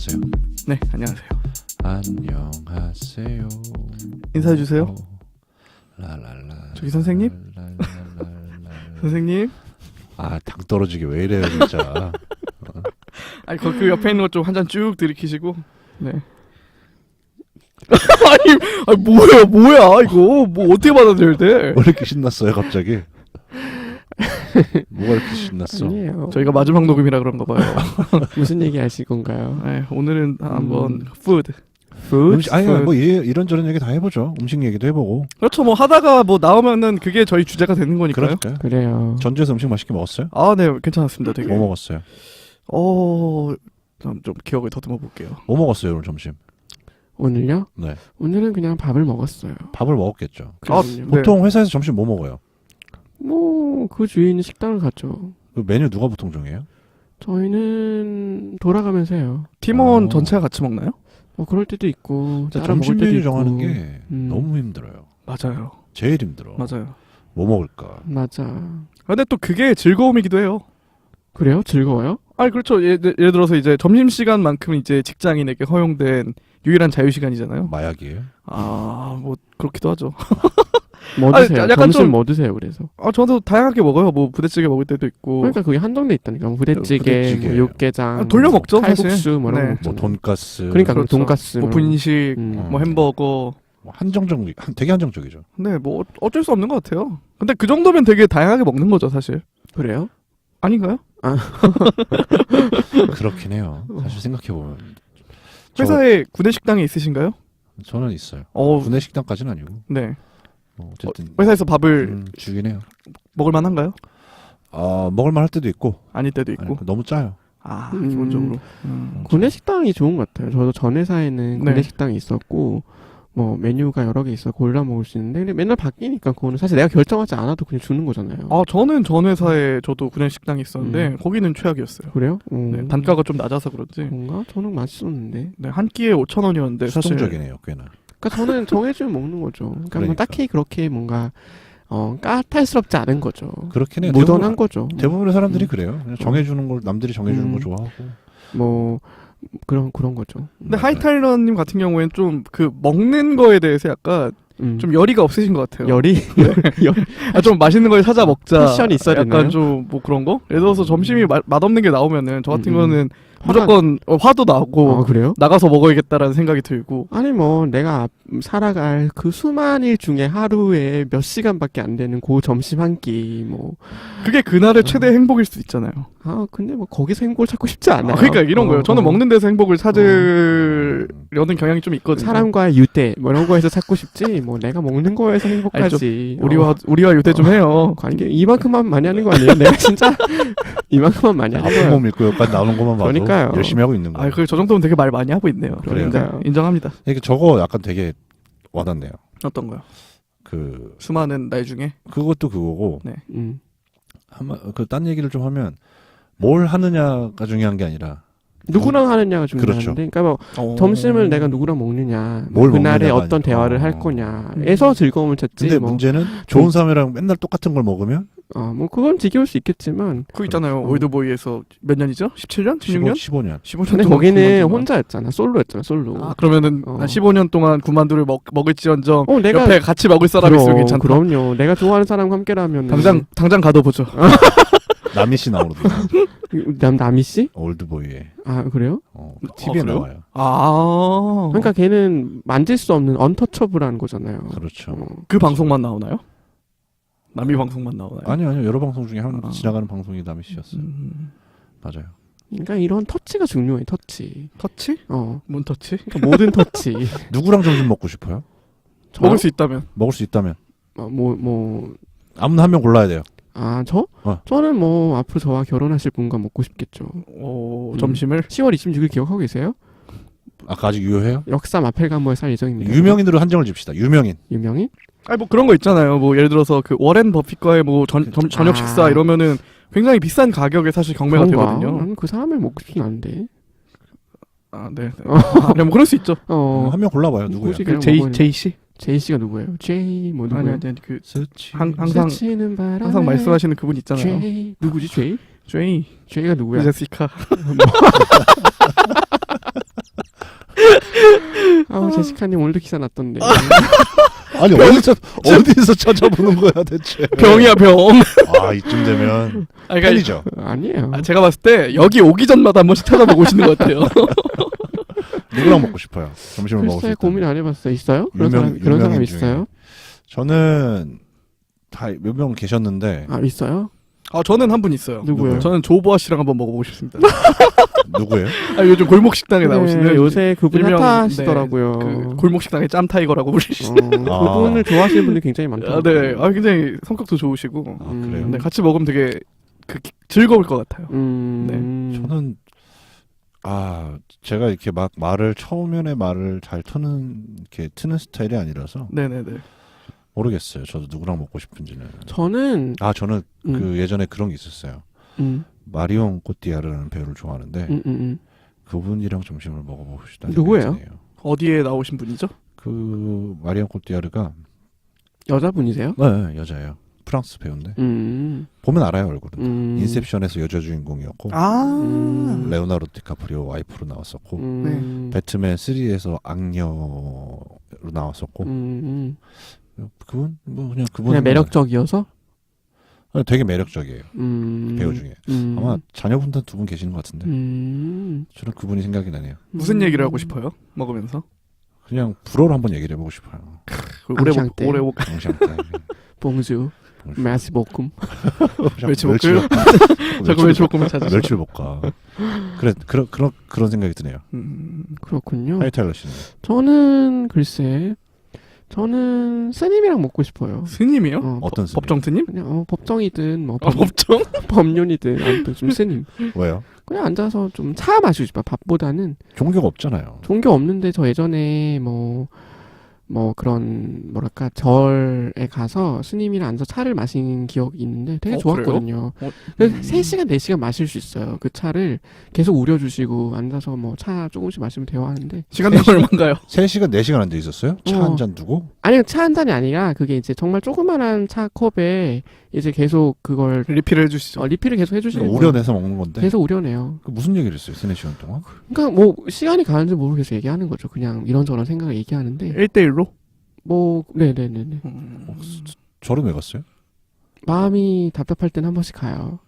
안녕하세요. 네, 안녕하세요. 안녕하세요. 인사해 주세요. 라라라. 저기 선생님? 선생님? 아, 당 떨어지게 왜 이래요, 진짜. 아니, 그 옆에 있는 거 좀 한 잔 쭉 들이키시고. 네. 아니, 뭐야, 이거. 뭐, 어떻게 받아들여야 돼? 왜 이렇게 신났어요, 갑자기? 뭐가 이렇게 신났어? 아니에요. 저희가 마지막 녹음이라 그런가 봐요. 무슨 얘기 하실 건가요? 네, 오늘은 한번 푸드. 음식, 아니, 뭐, 이런저런 얘기 다 해보죠. 음식 얘기도 해보고. 그렇죠. 뭐, 하다가 뭐, 나오면은 그게 저희 주제가 되는 거니까요. 그러니까요. 그래요. 전주에서 음식 맛있게 먹었어요? 아, 네, 괜찮았습니다, 되게. 뭐 먹었어요? 좀 기억을 더듬어 볼게요. 뭐 먹었어요, 오늘 점심? 오늘요? 네. 오늘은 그냥 밥을 먹었어요. 밥을 먹었겠죠. 아, 그럼요. 보통 회사에서 점심 뭐 먹어요? 뭐, 그 주위에 있는 식당을 갔죠. 그 메뉴 누가 보통 정해요? 저희는 돌아가면서 해요. 팀원 어. 전체가 같이 먹나요? 뭐 그럴 때도 있고, 진짜 따로 점심 먹을 때도 메뉴 있고. 정하는 게 음. 너무 힘들어요. 맞아요. 제일 힘들어. 맞아요. 뭐 먹을까? 맞아. 근데 또 그게 즐거움이기도 해요. 그래요? 즐거워요? 아니, 그렇죠. 예를 들어서 이제 점심시간만큼 이제 직장인에게 허용된 유일한 자유시간이잖아요. 마약이에요? 아, 뭐, 그렇기도 하죠. 뭐 아니, 드세요? 약간 점심 좀- 뭐 드세요, 그래서? 저도 다양하게 먹어요. 뭐, 부대찌개 먹을 때도 있고. 그러니까 그게 한정돼 있다니까. 뭐 부대찌개, 부대찌개. 뭐 육개장, 돌려 먹죠, 칼국수 사실. 뭐 이런 네. 거 먹잖아요. 뭐 돈가스. 그러니까 그렇죠. 돈가스. 뭐, 분식, 음. 뭐, 햄버거. 뭐 되게 한정적이죠. 네, 뭐, 어쩔 수 없는 것 같아요. 근데 그 정도면 되게 다양하게 먹는 거죠, 사실. 그래요? 아닌가요? 그렇긴 해요. 사실 생각해보면. 회사에 구내식당이 있으신가요? 저는 있어요. 어, 구내 식당까지는 아니고. 네. 뭐 어쨌든. 회사에서 밥을 주긴 해요. 먹을 만한가요? 먹을만 할 때도 있고. 아닐 때도 있고. 아니, 너무 짜요. 아, 음. 기본적으로. 구내식당이 좋은 것 같아요. 저도 전 회사에는 네. 구내식당이 있었고 뭐 메뉴가 여러 개 있어 골라 먹을 수 있는데 근데 맨날 바뀌니까 그거는 사실 내가 결정하지 않아도 그냥 주는 거잖아요. 저는 전 회사에 저도 구내식당이 있었는데 거기는 최악이었어요. 그래요? 네, 단가가 좀 낮아서 그런지 뭔가 저는 맛있었는데. 네, 한 끼에 5,000원이었는데 사실 수동적이네요, 꽤나. 그러니까 저는 정해주면 먹는 거죠. 그러니까 뭐 그러니까. 딱히 그렇게 뭔가 까탈스럽지 않은 거죠. 그렇긴 해요. 무던한 거죠. 대부분의 사람들이 음. 그래요. 그냥 정해주는 걸, 남들이 정해주는 거 좋아하고. 뭐 그런 거죠. 근데 하이타일러님 같은 경우에는 좀 그 먹는 거에 대해서 약간 좀 열의가 없으신 것 같아요. 열이 좀 맛있는 걸 찾아 먹자. 패션이 있어야 약간 되나요? 좀 뭐 그런 거? 예를 들어서 점심이 맛없는 게 나오면은 저 같은 거는 화가- 무조건 화도 나고 그래요? 나가서 먹어야겠다라는 생각이 들고 아니 뭐 내가 살아갈 그 수만 일 중에 하루에 몇 시간밖에 안 되는 그 점심 한 끼 뭐 그게 그날의 최대 행복일 수도 있잖아요. 근데 뭐 거기서 행복을 찾고 싶지 않아요. 그러니까 이런 거예요. 저는 먹는 데서 행복을 찾으려는 경향이 좀 있거든요. 사람과의 유대 뭐 이런 거에서 찾고 싶지 뭐 내가 먹는 거에서 행복하지. 우리와 유대 좀 해요. 관계 이만큼만 많이 하는 거 아니에요? 내가 진짜 이만큼만 많이 하는 아픈 거야. 몸 읽고 여기까지 나오는 것만 봐도 그러니까요. 열심히 하고 있는 거예요. 저 정도면 되게 말 많이 하고 있네요. 그러니까요. 네, 인정합니다. 이게 저거 약간 되게 와닿네요. 어떤 거요? 그 수많은 날 중에 그것도 그거고 네. 딴 얘기를 좀 하면 뭘 하느냐가 중요한 게 아니라 누구랑 하느냐가 중요한데, 그렇죠. 그러니까 뭐 점심을 내가 누구랑 먹느냐, 뭘 그날에 먹느냐가 어떤 아니고. 대화를 할 거냐에서 즐거움을 찾지. 근데 뭐, 문제는 좋은 사람이랑 맨날 똑같은 걸 먹으면 뭐 그건 지겨울 수 있겠지만, 그 있잖아요. 올드보이에서 몇 년이죠? 17년? 16년? 15년 15년 근데 동안 거기는 군만두만. 혼자였잖아, 솔로였잖아, 솔로. 그러면은 난 15년 동안 군만두를 먹을지언정 내가 옆에 같이 먹을 사람이 있으면 괜찮다. 그럼요. 내가 좋아하는 사람과 함께라면 당장 가둬보죠. 남희 씨 나오거든요. 남이 씨? 올드보이에 그래요? TV에 그래요? 나와요. 그러니까 걔는 만질 수 없는 언터처블한 거잖아요. 그렇죠. 그 방송만 나오나요? 남이 방송만 나오나요? 아니요. 여러 방송 중에 한 지나가는 방송이 남희 씨였어요. 맞아요. 그러니까 이런 터치가 중요해, 터치. 터치? 뭔 터치? 그러니까 모든 터치. 누구랑 점심 먹고 싶어요? 먹을 수 있다면. 먹을 수 있다면. 뭐 아무나 한 명 골라야 돼요. 저? 저는 뭐 앞으로 저와 결혼하실 분과 먹고 싶겠죠. 점심을? 10월 26일 기억하고 계세요? 아까 아직 유효해요? 역사 마펠감모에 살 예정입니다. 유명인으로 한정을 집시다. 유명인? 뭐 그런 거 있잖아요. 뭐 예를 들어서 그 워렌 버핏과의 뭐 저녁 식사 이러면은 굉장히 비싼 가격에 사실 경매가 되거든요. 나는 그 사람을 먹고 싶진 않은데. 네. 뭐 그럴 수 있죠. 한 명 골라봐요. 누구야? 굳이 그냥 제이 씨? 제이 씨가 누구예요? 제이 뭐 누구예요? 아니 그 항상 말씀하시는 그분 있잖아요. 제이 누구지 제이? 제이가 제이가 누구야? 제시카. 제시카님 오늘도 기사 났던데. 아니 어디서 찾아보는 거야 대체? 병이야 병. 아 이쯤 되면 그러니까 팬이죠. 아니에요. 제가 봤을 때 여기 오기 전마다 한 번씩 찾아보고 오시는 것 같아요. 누구랑 먹고 싶어요? 점심을 먹을 수 글쎄 있다. 고민 안 해봤어요. 있어요? 그런 유명인 사람 중에. 있어요? 저는 다 몇 명 계셨는데 아 있어요? 저는 한 분 있어요. 누구요? 저는 조보아 씨랑 한번 먹어보고 싶습니다. 누구예요? 요즘 골목 식당에 나오시는 네, 요새 그분 일명, 핫하시더라고요. 그 골목 식당의 짬 타이거라고 불리시죠. 그분을 좋아하시는 분들 굉장히 많더라고요. 네, 굉장히 성격도 좋으시고, 아 그래요? 네, 같이 먹으면 되게 즐거울 것 같아요. 저는 제가 이렇게 막 처음에 말을 잘 트는 스타일이 아니라서 네네네. 모르겠어요. 저도 누구랑 먹고 싶은지는. 저는 저는 그 예전에 그런 게 있었어요. 마리옹 코티아르라는 배우를 좋아하는데 그분이랑 점심을 먹어보고 싶다는 누구예요? 생각이 드네요. 어디에 나오신 분이죠? 그 마리옹 코티아르가 여자분이세요? 네, 여자예요. 프랑스 배우인데 보면 알아요 얼굴은. 인셉션에서 여자 주인공이었고 레오나르도 디카프리오 와이프로 나왔었고 배트맨 3에서 악녀로 나왔었고 그분 그냥 그냥 매력적이어서 되게 매력적이에요. 배우 중에 아마 자녀분들 2분 계시는 것 같은데 저는 그분이 생각이 나네요. 무슨 얘기를 하고 싶어요? 먹으면서? 그냥 불어로 한번 얘기를 해보고 싶어요. 앙샹떼. 오래 앙샹떼. 봉주 메시 볶음 멸치볶음. 자꾸 멸치볶음을 찾으시죠. 멸치볶아. 그래 그런 생각이 드네요. 그렇군요. 하이타일러 씨는 저는 글쎄 저는 스님이랑 먹고 싶어요. 스님이요? 어떤 스님? 법정 스님? 그냥 법정이든 뭐 법정? 법륜이든 아무튼 좀 스님. 왜요? 그냥 앉아서 좀 차 마시고 싶어. 밥보다는 종교가 없잖아요. 종교 없는데 저 예전에 뭐 그런 뭐랄까 절에 가서 스님이랑 앉아서 차를 마신 기억이 있는데 되게 좋았거든요. 3시간 4시간 마실 수 있어요. 그 차를 계속 우려주시고 앉아서 뭐 차 조금씩 마시면 대화하는데 시간당 얼마인가요? 3시간 4시간 앉아 있었어요? 차 한 잔 두고? 아니 차 한 잔이 아니라 그게 이제 정말 조그만한 차 컵에 이제 계속 그걸 리필을 해주시죠. 리필을 계속 해주시는 거예요. 우려내서 먹는 건데. 계속 우려내요. 무슨 얘기를 했어요? 3-4시간 동안? 그러니까 뭐 시간이 가는지 모르겠어 얘기하는 거죠. 그냥 이런저런 생각을 얘기하는데 1대1로? 뭐 네네네네. 저는 왜 갔어요? 마음이 답답할 땐 한 번씩 가요.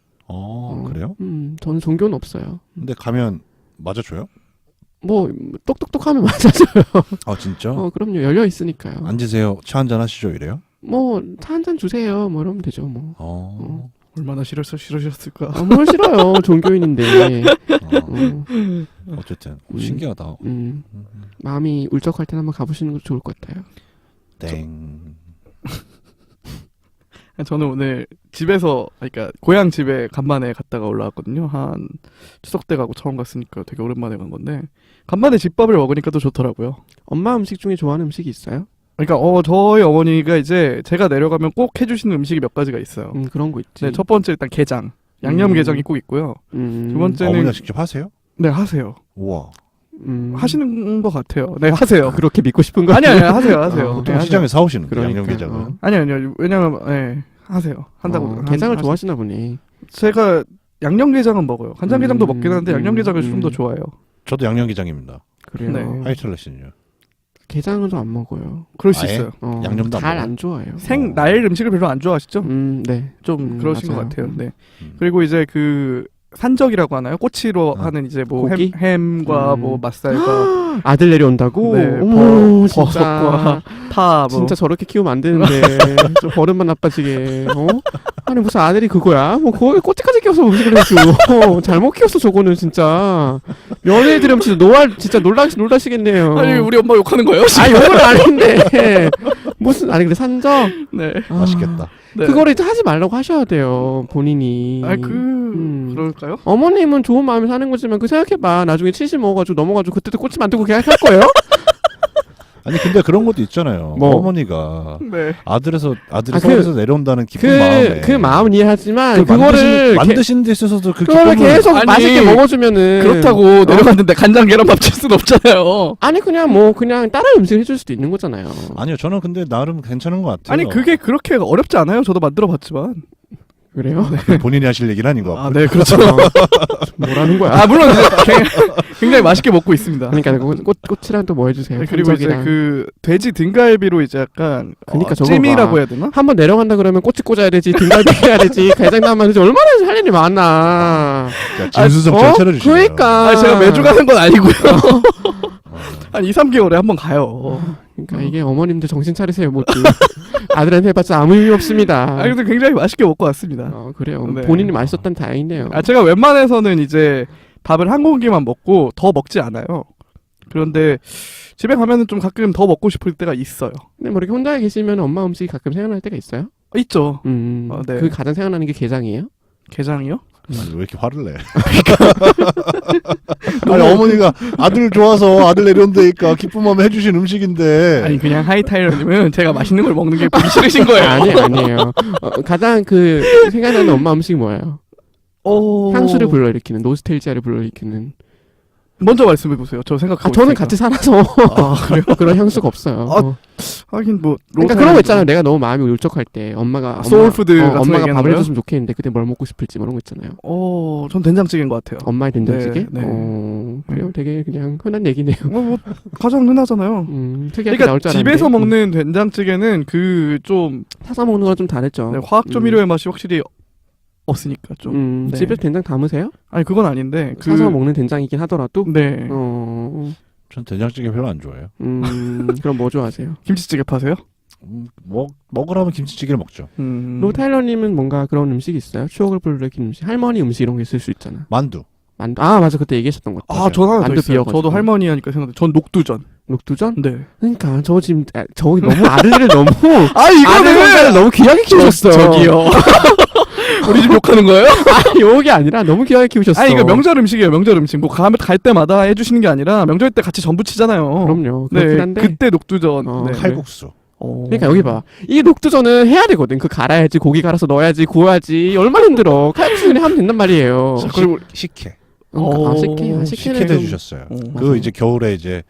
그래요? 저는 종교는 없어요. 근데 가면 맞아줘요? 뭐 똑똑똑하면 맞아줘요. 아 진짜? 그럼요. 열려 있으니까요. 앉으세요. 차 한잔 하시죠 이래요? 뭐 차 한 잔 주세요. 뭐 이러면 되죠. 뭐. 얼마나 싫으셨을까? 뭘 싫어요. 종교인인데. 어쨌든 신기하다. 마음이 울적할 땐 한번 가보시는 것도 좋을 것 같아요. 땡. 저는 오늘 집에서, 그러니까 고향 집에 간만에 갔다가 올라왔거든요. 한 추석 때 가고 처음 갔으니까 되게 오랜만에 간 건데 간만에 집밥을 먹으니까 또 좋더라고요. 엄마 음식 중에 좋아하는 음식이 있어요? 그러니까 저희 어머니가 이제 제가 내려가면 꼭 해주시는 음식이 몇 가지가 있어요. 그런 거 있지. 네, 첫 번째 일단 게장, 양념 게장이 꼭 있고요. 두 번째는 어머니가 직접 하세요? 네, 하세요. 우와. 하시는 것 같아요. 네, 하세요. 그렇게 믿고 싶은 거 아니 하세요. 보통 네, 시장에 사오시는 그러니까, 양념 게장을. 아니요. 왜냐면 하세요. 한다고. 게장을 좋아하시나 보네. 제가 양념게장은 먹어요. 간장게장도 먹긴 하는데 양념게장을 좀 더 좋아해요. 저도 양념게장입니다. 그래요. 네. 하이텔러 씨는요? 게장은 좀 안 먹어요. 그럴 수 아예? 있어요. 양념도 안 잘 먹어요? 안 좋아해요. 날 음식을 별로 안 좋아하시죠? 네. 좀 그러신 맞아요. 것 같아요. 네. 그리고 이제 그 산적이라고 하나요? 꼬치로 하는 이제 뭐 고기? 햄과 뭐 맛살과 아들 내려온다고? 네, 어머, 진짜. 버섯과 파 뭐. 진짜 저렇게 키우면 안 되는데. 좀 버릇만 나빠지게. 아니, 무슨 아들이 그거야? 뭐, 거기 꼬치까지 끼워서 음식을 해줘. 잘못 키웠어, 저거는 진짜. 연애 들으면 진짜 놀라시겠네요. 아니 우리 엄마 욕하는 거예요? 욕은 아닌데. 무슨, 아니, 근데 산적? 네. 맛있겠다. 네. 그거를 하지 말라고 하셔야 돼요, 본인이. 그럴까요? 어머님은 좋은 마음에 사는 거지만 그 생각해봐. 나중에 70 먹어가지고 넘어가지고 그때도 꼬치 만들고 계약할 거예요? 아니 근데 그런 것도 있잖아요. 뭐? 어머니가 네. 아들이 서울에서 내려온다는 기쁜 마음에 그 마음은 이해하지만 그거를 만드시는 데 있어서도 그 그거를 기쁨을 계속 아니, 맛있게 먹어주면은 그렇다고 내려갔는데 간장 계란밥 칠 수는 없잖아요. 아니 그냥 다른 음식 해줄 수도 있는 거잖아요. 아니요 저는 근데 나름 괜찮은 것 같아요. 아니 그게 그렇게 어렵지 않아요. 저도 만들어봤지만 그래요? 본인이 하실 얘기는 아닌 것 같고. 아, 네, 그렇죠. 뭐라는 거야? 아, 물론 이제 굉장히 맛있게 먹고 있습니다. 그러니까 꽃이랑 또 뭐 해주세요. 네, 그리고 이제 분석이랑. 그 돼지 등갈비로 이제 약간 그러니까 저거 찜이라고 봐. 해야 되나? 한번 내려간다 그러면 꼬치 꽂아야 되지, 등갈비 해야 되지, 게장남 하지 얼마나 할 일이 많아. 진수성 잘 차려주시네요. 그러니까. 아, 제가 매주 가는 건 아니고요. 한 2, 3개월에 한 번 가요. 그러니까 이게 어머님들 정신 차리세요, 모두. 아들한테 해봤자 아무 의미 없습니다. 아, 근데 굉장히 맛있게 먹고 왔습니다. 그래요. 네. 본인이 맛있었다니 다행이네요. 아, 제가 웬만해서는 이제 밥을 한 공기만 먹고 더 먹지 않아요. 그런데 집에 가면은 좀 가끔 더 먹고 싶을 때가 있어요. 근데 뭐 이렇게 혼자 계시면 엄마 음식이 가끔 생각날 때가 있어요? 있죠. 네. 네. 그 가장 생각나는 게 게장이에요? 게장이요? 아니, 왜 이렇게 화를 내? 아니 어머니가 아들 좋아서 아들 내려온다니까 기쁜 마음에 해주신 음식인데. 아니 그냥 하이타이러님은 제가 맛있는 걸 먹는 게 보기 싫으신 거예요. 아니에요. 가장 그 생각나는 엄마 음식이 뭐예요? 향수를 불러일으키는, 노스텔지아를 불러일으키는. 먼저 말씀해 보세요. 저 생각하고 저는 있으니까. 같이 살아서 그래요? 그런 향수가 없어요. 하긴 뭐 그러니까 그런 거 있잖아요. 내가 너무 마음이 울적할 때 엄마가 소울푸드 같은 거 엄마가 얘기하는 밥을 거요? 해줬으면 좋겠는데 그때 뭘 먹고 싶을지 뭐 그런 거 있잖아요. 전 된장찌개인 것 같아요. 엄마의 된장찌개? 네. 그래요? 되게 그냥 흔한 얘기네요. 뭐 가장 흔하잖아요. 특이하게 그러니까 나올 줄 알았는데. 집에서 먹는 된장찌개는 그 좀 사서 먹는 거랑 좀 다르죠. 화학 조미료의 맛이 확실히 없으니까 좀. 네. 집에서 된장 담으세요? 아니 그건 아닌데 사서 먹는 된장이긴 하더라도. 네. 전 된장찌개 별로 안 좋아해요. 그럼 뭐 좋아하세요? 김치찌개 파세요? 먹으라면 김치찌개를 먹죠. 로타일러님은 뭔가 그런 음식이 있어요? 추억을 불러일으키는 음식? 할머니 음식 이런 게 있을 수 있잖아. 만두. 아 맞아, 그때 얘기하셨던 것 같아. 전 하나 더 만두 있어요. 비어가지고. 저도 할머니 하니까 생각나. 전 녹두전. 녹두전? 네. 그러니까 저 지금 저기 너무 아들을 너무 이거는 아들을 너무 귀하게 키우셨어. 저기요. 우리 집 욕하는 거예요? 아니 욕이 아니라 너무 귀하게 키우셨어. 이거 명절 음식이에요. 명절 음식. 뭐 갈 때마다 해주시는 게 아니라 명절 때 같이 전부 치잖아요. 그럼요. 네. 그렇긴 한데 그때 녹두전. 네. 칼국수. 그러니까 여기 봐. 이게 녹두전은 해야 되거든. 그 갈아야지, 고기 갈아서 넣어야지, 구워야지. 얼마나 힘들어. 칼국수는 하면 된단 말이에요. 그리고 식혜. 식혜는 식혜 좀- 해주셨어요. 맞아요. 그 이제 겨울에 이제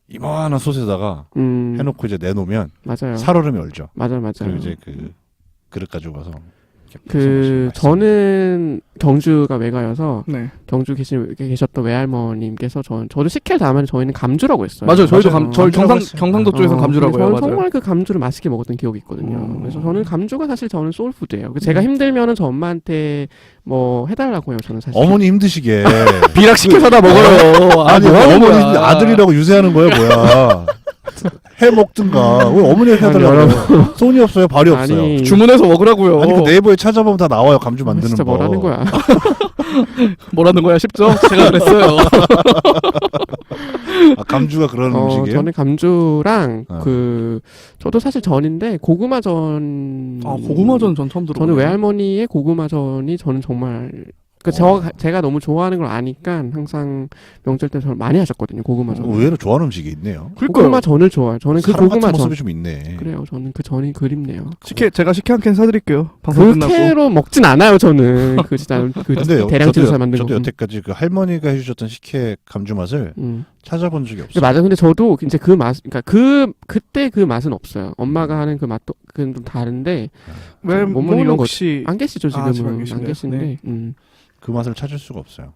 이만한 솥에다가 해놓고 이제 내놓으면 맞아요. 살얼음이 얼죠. 맞아요. 그리고 이제 그 그릇 가지고 가서 이렇게 그 맛있어요. 저는 경주가 외가여서 네. 경주 계셨던 외할머님께서 저도 식혜를 담으면 저희는 감주라고 했어요. 맞아요. 저희도 맞아요. 저희 감주라고 했어요. 경상도 쪽에서 감주라고 근데 해요. 저는 맞아요. 정말 그 감주를 맛있게 먹었던 기억이 있거든요. 그래서 저는 감주가 사실 저는 소울푸드예요. 제가 힘들면은 저 엄마한테 뭐 해달라고 해요. 저는 사실. 어머니 힘드시게 비락 시켜서 다 먹어요. 아니 뭐 하는 어머니 거야. 아들이라고 유세하는 거야 뭐야? 해 먹든가 왜 어머니가 해달라고? 손이 없어요, 발이 없어요. 아니, 주문해서 먹으라고. 아니 그 네이버에 찾아보면 다 나와요 감주 만드는 진짜 거. 뭐라는 거야? 뭐라는 거야 싶죠? 제가 그랬어요. 감주가 그런 음식이에요? 저는 감주랑 어. 저도 사실 전인데 고구마전. 고구마전 전 처음 들어보네요. 저는 외할머니의 고구마전이 저는 정말 제가 너무 좋아하는 걸 아니까 항상 명절 때 저를 많이 하셨거든요. 고구마전. 의외로 좋아하는 음식이 있네요. 고구마전을 좋아해요. 저는 그 사람 같은 고구마전. 모습이 좀 있네. 그래요. 저는 그 전이 그립네요. 제가 식혜 한 캔 사드릴게요. 방송 끝나고. 그렇게로 먹진 않아요. 저는 그 진짜 그 근데 대량 지도사 만든 거. 저도 여태까지 그 할머니가 해주셨던 식혜 감주 맛을 찾아본 적이 없어요. 맞아. 근데 저도 이제 그 맛, 그러니까 그때 그 맛은 없어요. 엄마가 하는 그 맛도 그건 좀 다른데 왜 못 뭐 먹는 역시 안 계시죠 지금 지금은 안 계시네요. 안 계신데. 네. 그 맛을 찾을 수가 없어요.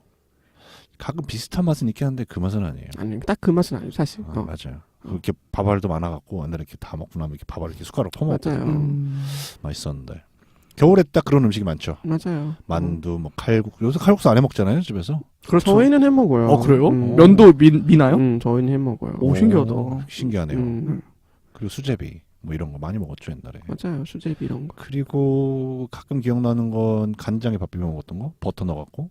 가끔 비슷한 맛은 있긴 한데 그 맛은 아니에요. 아니 딱 그 맛은 아니에요 사실. 맞아요. 이렇게 밥알도 많아갖고 옛날에 이렇게 다 먹고 나면 이렇게 밥알 이렇게 숟가락 퍼먹고 맞아요. 맛있었는데 겨울에 딱 그런 음식이 많죠. 맞아요. 만두, 뭐 칼국수. 요새 칼국수 안 해 먹잖아요 집에서. 그렇죠. 저희는 해 먹어요. 그래요? 면도 미나요? 저희는 해 먹어요. 오, 신기하다. 신기하네요. 그리고 수제비 뭐 이런 거 많이 먹었죠 옛날에. 맞아요. 수제비 이런 거. 그리고 가끔 기억나는 건 간장에 밥 비벼 먹었던 거. 버터 넣어갖고.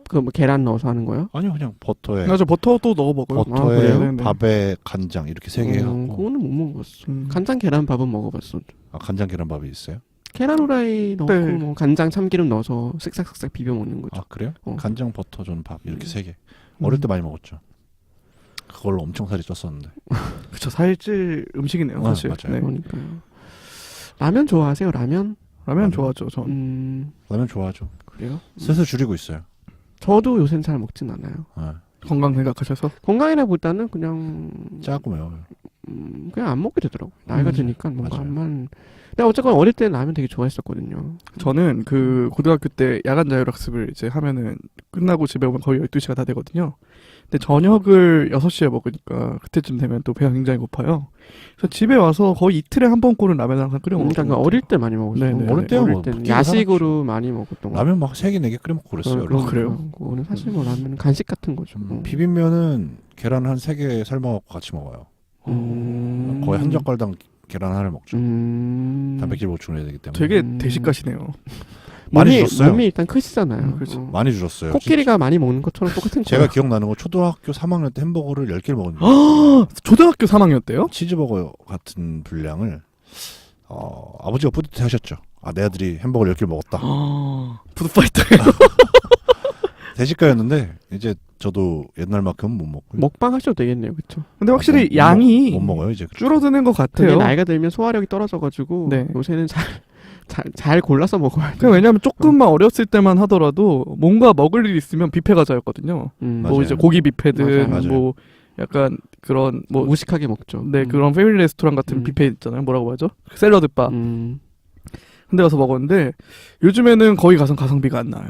그 뭐 계란 넣어서 하는 거요? 아니요 그냥 버터에. 맞아 버터도 넣어 먹어요. 버터에 그래요? 밥에 간장 이렇게 세 개 해갖고. 그거는 못 먹어봤어. 간장 계란밥은 먹어봤어. 간장 계란밥이 있어요? 계란 후라이 넣고 네. 뭐 간장 참기름 넣어서 쓱싹쓱싹 비벼 먹는 거죠. 그래요? 간장 버터 전 밥 이렇게 세 개. 음. 어릴 때 많이 먹었죠. 그걸로 엄청 살이 쪘었는데. 그쵸 살찔 음식이네요 사실. 맞아요. 네. 그러니까요. 라면 좋아하세요? 라면? 라면 좋아하죠 전. 라면 좋아하죠. 그래요? 슬슬 줄이고 있어요. 저도 요새는 잘 먹진 않아요. 건강 생각하셔서? 건강이라보다는 그냥 짜고 매워요. 그냥 안 먹게 되더라고요. 나이가 드니까 뭔가 맞아요. 안 근데 어쨌건 어릴 때는 라면 되게 좋아했었거든요. 저는 그 고등학교 때 야간 자율학습을 이제 하면은 끝나고 집에 오면 거의 12시가 다 되거든요. 근데 저녁을 6시에 먹으니까 그때쯤 되면 또 배가 굉장히 고파요. 그래서 집에 와서 거의 이틀에 한 번 꼴은 라면 항상 끓여 먹었던 그러니까 것 같아요. 어릴 때 많이 먹었어요. 네네. 어릴 때는 뭐 때는 먹기도 야식으로 많이 먹었던 거. 라면 막 3개 4개 끓여 먹고 그랬어요. 그래요? 그거는 사실 뭐 라면은 간식 같은 거죠. 비빔면은 계란 한 3개 삶아갖고 같이 먹어요. 거의 한 젓갈당 계란 하나를 먹죠. 단백질 보충을 해야 되기 때문에. 되게 대식가시네요. 많이 줄었어요. 몸이 일단 크시잖아요. 그렇죠. 많이 줄었어요. 코끼리가 많이 먹는 것처럼 똑같은 제가 거예요. 기억나는 건 초등학교 3학년 때 햄버거를 10개를 먹었는데 초등학교 3학년 때요? 치즈버거 같은 분량을 아버지가 뿌듯해 하셨죠. 아, 내 아들이 햄버거를 10개를 먹었다. 푸드파이터예요. 대식가였는데 이제 저도 옛날만큼은 못 먹고. 먹방 하셔도 되겠네요, 그렇죠? 근데 확실히 양이 못 먹어요 이제. 줄어드는 것 근데 같아요. 나이가 들면 소화력이 떨어져가지고 네. 요새는 잘 골라서 먹어야 돼. 왜냐하면 조금만 어렸을 때만 하더라도 뭔가 먹을 일 있으면 뷔페 가자였거든요. 뭐 맞아요. 이제 고기 뷔페든 맞아요. 뭐 약간 그런 뭐 무식하게 먹죠. 네 그런 패밀리 레스토랑 같은 뷔페 있잖아요. 뭐라고 하죠? 샐러드 바. 근데 가서 먹었는데 요즘에는 거기 가선 가성비가 안 나요.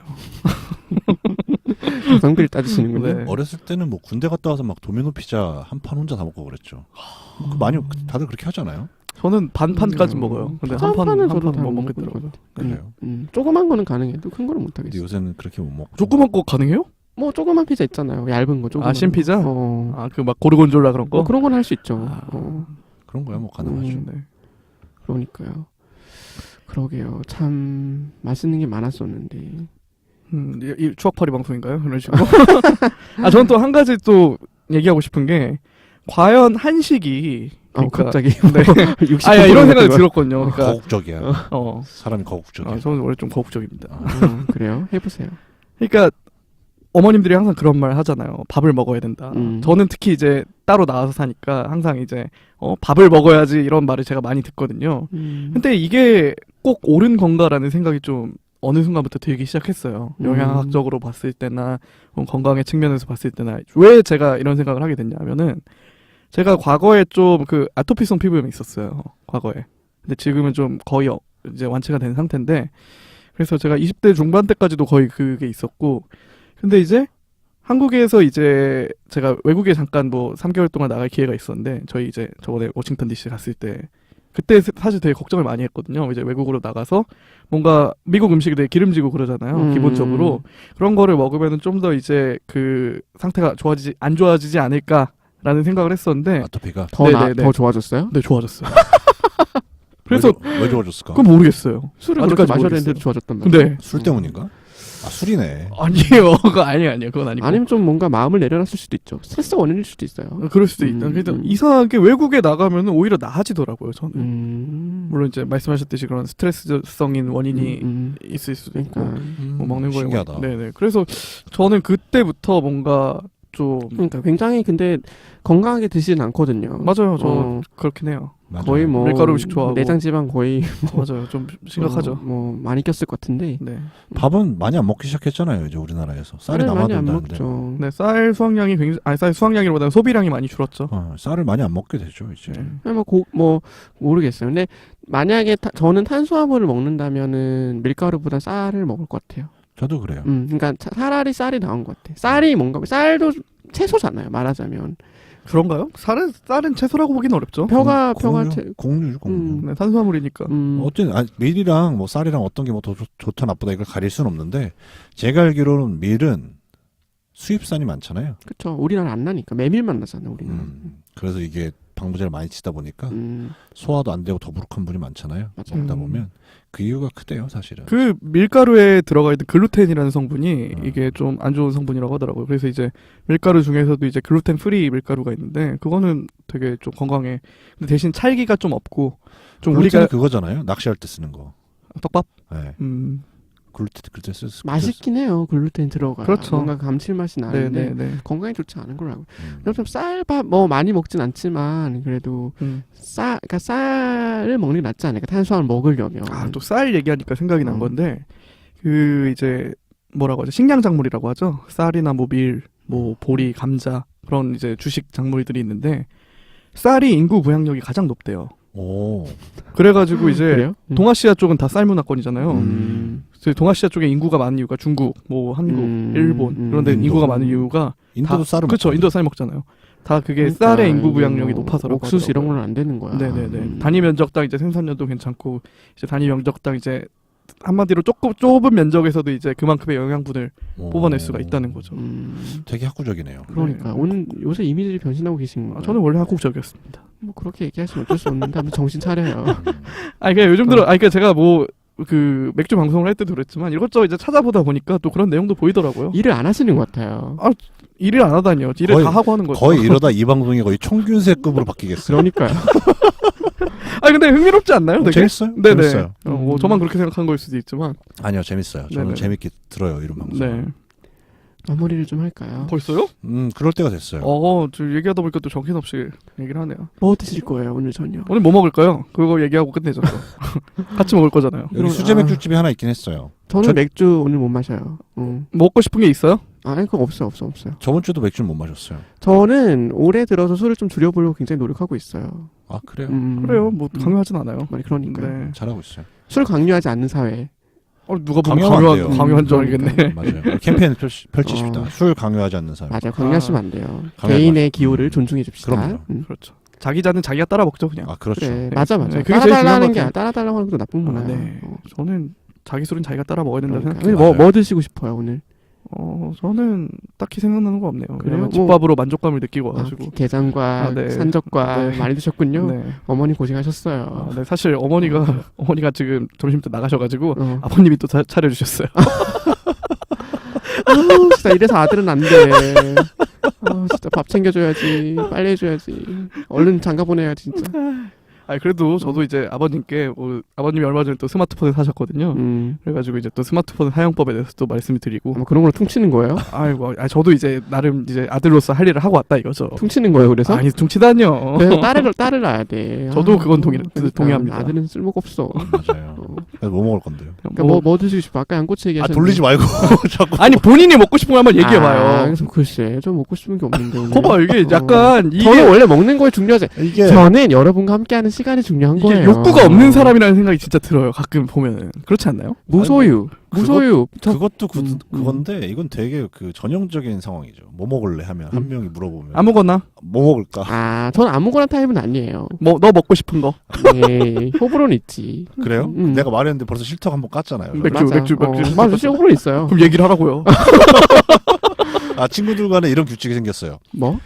가성비를 따지시는군요. 네. 어렸을 때는 뭐 군대 갔다 와서 막 도미노 피자 한 판 혼자 다 먹고 그랬죠. 많이 다들 그렇게 하잖아요. 저는 반판까지 먹어요. 근데 한 판은 저도 다 못 못 먹겠더라고요. 그래요. 조그만 거는 가능해도 큰 거는 못 근데 하겠어요. 요새는 그렇게 못 먹고. 조그만 거 가능해요? 뭐 조그만 피자 있잖아요. 얇은 거 조그만. 신피자? 거. 아 그 막 고르곤졸라 그런 거? 그런 건 할 수 있죠. 그런 거야 뭐 가능하죠. 네. 그러니까요. 그러게요. 참 맛있는 게 많았었는데. 이 추억팔이 방송인가요? 그런 식으로. 저는 또 한 가지 또 얘기하고 싶은 게 과연 한식이 그러니까, 갑자기 네. 60% 이런 생각이 들었거든요. 그러니까 거국적이야. 사람이 거국적이야. 저는 원래 좀 거국적입니다. 그래요? 해보세요. 그러니까 어머님들이 항상 그런 말 하잖아요. 밥을 먹어야 된다. 저는 특히 이제 따로 나와서 사니까 항상 이제 밥을 먹어야지 이런 말을 제가 많이 듣거든요. 근데 이게 꼭 옳은 건가라는 생각이 좀 어느 순간부터 들기 시작했어요. 영양학적으로 봤을 때나 건강의 측면에서 봤을 때나 왜 제가 이런 생각을 하게 됐냐면은 제가 과거에 좀 그 아토피성 피부염이 있었어요. 과거에. 근데 지금은 좀 거의 이제 완치가 된 상태인데 그래서 제가 20대 중반 때까지도 거의 그게 있었고 근데 이제 한국에서 이제 제가 외국에 잠깐 뭐 3개월 동안 나갈 기회가 있었는데 저희 이제 저번에 워싱턴 DC 갔을 때 그때 사실 되게 걱정을 많이 했거든요. 이제 외국으로 나가서 뭔가 미국 음식이 되게 기름지고 그러잖아요. 기본적으로 그런 거를 먹으면은 좀 더 이제 그 상태가 안 좋아지지 않을까라는 생각을 했었는데 아토피가 더 좋아졌어요? 네, 좋아졌어요. 그래서 왜 좋아졌을까? 그건 모르겠어요. 술을 그렇게 아직까지 마셔야 모르겠어요. 되는데도 좋아졌단 말이에요. 근데 술 때문인가? 술이네. 아니에요. 그거 아니에요. 그건 아니고. 아니면 좀 뭔가 마음을 내려놨을 수도 있죠. 스트레스 원인일 수도 있어요. 그럴 수도 있다. 그래서 이상하게 외국에 나가면은 오히려 나아지더라고요. 저는. 물론 이제 말씀하셨듯이 그런 스트레스성인 원인이 있을 수도 있고 뭐 먹는 거에 신기하다. 네네. 그래서 저는 그때부터 뭔가 좀 그러니까 굉장히 근데 건강하게 드시진 않거든요. 맞아요. 저 그렇긴 해요. 맞아요. 거의 뭐 밀가루 음식 좋아하고 내장 지방 거의 맞아요. 좀 심각하죠. 뭐 많이 꼈을 것 같은데. 네. 밥은 많이 안 먹기 시작했잖아요. 이제 우리나라에서 쌀이 쌀을 많이 안 남아돈다는데. 먹죠. 네, 쌀 수확량이 쌀 수확량이보다는 소비량이 많이 줄었죠. 쌀을 많이 안 먹게 되죠 이제. 네. 뭐 모르겠어요. 근데 만약에 저는 탄수화물을 먹는다면은 밀가루보다 쌀을 먹을 것 같아요. 저도 그래요. 그러니까 차라리 쌀이 나은 것 같아. 쌀이 뭔가 쌀도 채소잖아요. 말하자면. 그런가요? 쌀은 채소라고 보기는 어렵죠. 뼈가 곡류죠. 네, 탄수화물이니까. 어쨌든 밀이랑 뭐 쌀이랑 어떤 게 뭐 더 좋다 나쁘다 이걸 가릴 수는 없는데 제가 알기로는 밀은 수입산이 많잖아요. 그렇죠. 우리나라 안 나니까 메밀만 나잖아요. 우리나라. 그래서 이게 방부제를 많이 치다 보니까 소화도 안 되고 더부룩한 분이 많잖아요. 먹다 보면 그 이유가 크대요, 사실은. 그 밀가루에 들어가 있는 글루텐이라는 성분이 이게 좀 안 좋은 성분이라고 하더라고요. 그래서 이제 밀가루 중에서도 이제 글루텐 프리 밀가루가 있는데 그거는 되게 좀 건강해. 근데 대신 찰기가 좀 없고 좀 우리가 그거잖아요. 낚시할 때 쓰는 거. 떡밥? 네. 글루텐 쓰. 맛있긴 해요. 글루텐 들어가. 그렇죠. 뭔가 감칠맛이 나는데 네네네. 건강에 좋지 않은 걸로 알고. 좀 쌀밥 뭐 많이 먹진 않지만 그래도 그러니까 쌀을 먹는 게 낫지 않을까? 탄수화물 먹으려면. 또 쌀 얘기하니까 생각이 난 건데 그 이제 뭐라고 하죠? 식량 작물이라고 하죠. 쌀이나 뭐 밀, 뭐 보리, 감자 그런 이제 주식 작물들이 있는데 쌀이 인구 부양력이 가장 높대요. 오. 그래가지고 이제 그래요? 동아시아 쪽은 다 쌀 문화권이잖아요. 음. 그래서 동아시아 쪽에 인구가 많은 이유가 중국, 뭐 한국, 일본 이런데 인도. 인구가 많은 이유가 인도도 쌀을 그렇죠. 먹잖아요. 인도 쌀 먹잖아요. 다 그게 그러니까 쌀의 인구 부양력이 뭐 높아서라고 옥수수 이런 하더라고요. 건 안 되는 거야. 네네네. 단위 면적당 이제 생산량도 괜찮고 이제 단위 면적당 이제 한마디로 조금 좁은 면적에서도 이제 그만큼의 영양분을 오. 뽑아낼 수가 있다는 거죠. 되게 학구적이네요. 그러니까 네. 오늘 요새 이미지를 변신하고 계신 거예요. 저는 원래 한국적이었습니다. 뭐 그렇게 얘기하시면 어쩔 수 없는데 한번 정신 차려요. 아니 그냥 요즘 들어 아니 그러니까 제가 뭐 그 맥주 방송을 할 때도 그랬지만 이것저것 이제 찾아보다 보니까 또 그런 내용도 보이더라고요. 일을 안 하시는 것 같아요. 일을 안 하다니요. 일을 거의- 다 하고 하는 거죠. 거의 이러다 이 방송이 거의 총균세급으로 바뀌겠어요. 그러니까요. 아니 근데 흥미롭지 않나요? 되게? 재밌어요? 네네. 재밌어요. 뭐 저만 그렇게 생각한 걸 수도 있지만. 아니요, 재밌어요. 저는 네네. 재밌게 들어요, 이런 방송. 네. 마무리를 좀 할까요? 벌써요? 그럴 때가 됐어요. 저 얘기하다 보니까 또 정신없이 얘기를 하네요. 뭐 드실 거예요 오늘 저녁? 오늘 뭐 먹을까요? 그거 얘기하고 끝내죠. 또. 같이 먹을 거잖아요. 여기 수제 맥주집이 하나 있긴 했어요. 저는 맥주 오늘 못 마셔요. 먹고 싶은 게 있어요? 아니 그거 없어요. 저번 주도 맥주는 못 마셨어요. 저는 올해 들어서 술을 좀 줄여보려고 굉장히 노력하고 있어요. 아, 그래요? 그래요. 뭐 강요하진 않아요. 많이 그러니까 요 네. 잘하고 있어요. 술 강요하지 않는 사회. 누가 보면 강요하면 안 돼요. 강요한 줄 알겠네. 맞아요. 캠페인 펼치십시다. 술 강요하지 않는 사람. 맞아요. 강요하시면 안 돼요. 강요하지 개인의 마세요. 기호를 존중해 줍시다. 그럼요. 그렇죠. 자기 잔은 자기가 따라 먹죠 그냥. 아, 그렇죠. 그래, 네. 맞아. 네, 그게 제일 중요한 따라달라는 것 게 같아요. 따라달라고 하는 것도 나쁜 문화야. 네. 저는 자기 술은 자기가 따라 먹어야 된다 그러니까. 생각해요. 뭐 드시고 싶어요 오늘? 저는 딱히 생각나는 거 없네요. 그래요? 그냥 집밥으로 만족감을 느끼고 와가지고. 게장과 네. 산적과 네. 많이 드셨군요. 네. 어머니 고생하셨어요. 네, 사실 어머니가 지금 점심 때 나가셔가지고 어. 아버님이 또 차려주셨어요. 아우, 진짜 이래서 아들은 안 돼. 진짜 밥 챙겨줘야지. 빨리 해줘야지. 얼른 장가 보내야지 진짜. 아니 그래도 저도 이제 아버님께 아버님이 얼마 전에 또 스마트폰을 사셨거든요. 그래가지고 이제 또 스마트폰 사용법에 대해서 또 말씀을 드리고. 뭐 그런 걸로 퉁치는 거예요? 저도 이제 나름 이제 아들로서 할 일을 하고 왔다 이거죠. 퉁치는 거예요 그래서? 아니 퉁치다뇨. 그래서 딸을 낳아야 돼. 저도 그건 그러니까 동의합니다. 아들은 쓸모가 없어. 맞아요. 그래서 뭐 먹을 건데요? 그러니까 뭐 드시고 싶어? 아까 양꼬치 아, 얘기하셨는데. 돌리지 말고 자꾸. 아니 본인이 먹고 싶은 거 한번 얘기해봐요. 그래서 글쎄 좀 먹고 싶은 게 없는데 오늘. 거봐 이게 약간 이게 저는 원래 먹는 거에 중요하지. 이게 저는 여러분과 함께하는 시간이 중요한 이게 거예요. 욕구가 없는 사람이라는 생각이 진짜 들어요. 가끔 보면은 그렇지 않나요? 무소유. 그것도 그건데 이건 되게 그 전형적인 상황이죠. 뭐 먹을래 하면 한 명이 물어보면 아무거나 뭐 먹을까? 전 아무거나 타입은 아니에요. 뭐 너 먹고 싶은 거. 네, 호불호는 있지. 그래요? 내가 말했는데 벌써 싫다고 한번 깠잖아요. 맥주. 맞아, 진짜 호불호 있어요. 그럼 얘기를 하라고요. 아, 친구들 간에 이런 규칙이 생겼어요. 뭐?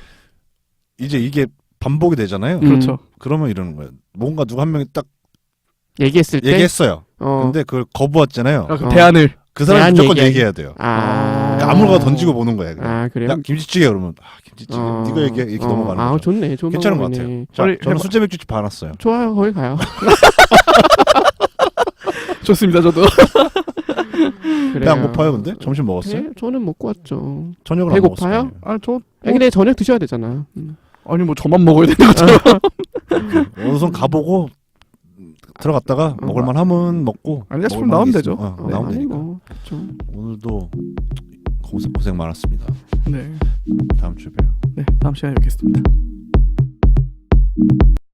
이제 이게 반복이 되잖아요. 그렇죠. 그러면 이러는 거예요. 뭔가 누가 한 명이 딱 얘기했을 때. 얘기했어요. 근데 그걸 거부했잖아요. 그럼 대안을 그 사람이 대안 무조건 얘기해. 얘기해야 돼요. 아. 그러니까 아무거나 던지고 보는 거예요. 그냥. 그래요? 야, 김치찌개 그러면 김치찌개. 네가 얘기해 이렇게 넘어가는 거죠. 좋네. 좋은 괜찮은 것 방법이네. 같아요. 자, 빨리 저는 해봐. 수제 맥주집 봐놨어요. 좋아요. 거기 가요. 좋습니다. 저도. 배 안 고파요, 근데? 점심 먹었어요? 네, 저는 먹고 왔죠. 저녁을 배고파요? 안 먹었어요. 근데 저녁 드셔야 되잖아. 아니 뭐 저만 먹어야 되는 거죠. 우선 가보고 들어갔다가 먹을만 하면 먹고 아니다 싶으면 먹을만 나오면 게 되죠. 있으면, 네. 나오면 아니, 되니까. 뭐, 그렇죠. 오늘도 고생 많았습니다. 네. 다음 주에 봬요. 네. 다음 시간에 뵙겠습니다.